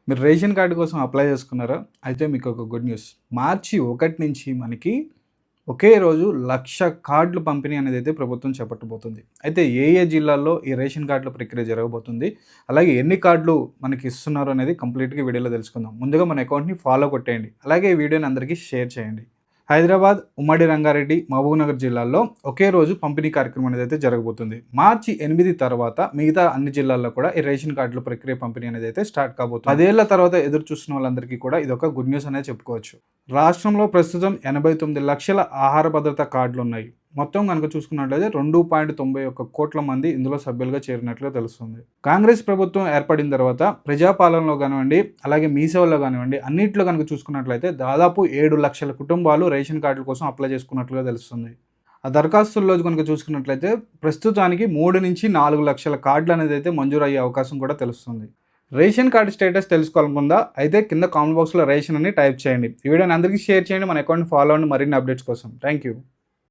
మీరు ration card కోసం apply చేసుకున్నారా? అయితే మీకు ఒక గుడ్ న్యూస్. మార్చి 1 నుంచి మనకి ఒకే రోజు 1,00,000 కార్డులు పంపిణీ అనేదైతే ప్రభుత్వం చేపట్టబోతుంది. అయితే ఏ ఏ జిల్లాల్లో ఈ రేషన్ కార్డుల ప్రక్రియ జరగబోతుంది, అలాగే ఎన్ని కార్డులు మనకి ఇస్తున్నారు అనేది కంప్లీట్‌గా వీడియోలో తెలుసుకుందాం. ముందుగా మన అకౌంట్‌ని ఫాలో కొట్టేయండి. అలాగే ఈ వీడియోని అందరికీ షేర్ చేయండి. హైదరాబాద్, ఉమ్మడి రంగారెడ్డి, మహబూబ్‌నగర్ జిల్లాల్లో ఒకే రోజు పంపిణీ కార్యక్రమం అనేదైతే జరగబోతుంది. మార్చి 8 తర్వాత మిగతా అన్ని జిల్లాల్లో కూడా ఈ రేషన్ కార్డుల ప్రక్రియ పంపిణీ అనేదైతే స్టార్ట్ కాబోతుంది. 10 ఏళ్ల తర్వాత ఎదురు చూస్తున్న వాళ్ళందరికీ కూడా ఇదొక గుడ్ న్యూస్ అనేది చెప్పుకోవచ్చు. రాష్ట్రంలో ప్రస్తుతం 89 లక్షల ఆహార భద్రత కార్డులున్నాయి. మొత్తం కనుక చూసుకున్నట్లయితే 2.91 కోట్ల మంది ఇందులో సభ్యులుగా చేరినట్లుగా తెలుస్తుంది. కాంగ్రెస్ ప్రభుత్వం ఏర్పడిన తర్వాత ప్రజాపాలనలో కానివ్వండి, అలాగే మీ సేవలో కానివ్వండి, అన్నింటిలో కనుక చూసుకున్నట్లయితే దాదాపు 7 లక్షల కుటుంబాలు రేషన్ కార్డుల కోసం అప్లై చేసుకున్నట్లుగా తెలుస్తుంది. ఆ దరఖాస్తుల్లో కనుక చూసుకున్నట్లయితే ప్రస్తుతానికి 3 నుంచి 4 లక్షల కార్డులు అనేది అయితే మంజూరు అయ్యే అవకాశం కూడా తెలుస్తుంది. రేషన్ కార్డు స్టేటస్ తెలుసుకోవాలనుకుందా? అయితే కింద కామెంట్ బాక్స్లో రేషన్ అని టైప్ చేయండి. ఈ వీడియోని అందరికీ షేర్ చేయండి. మన అకౌంట్ని ఫాలో అవ్వండి మరిన్ని అప్డేట్స్ కోసం. Thank you.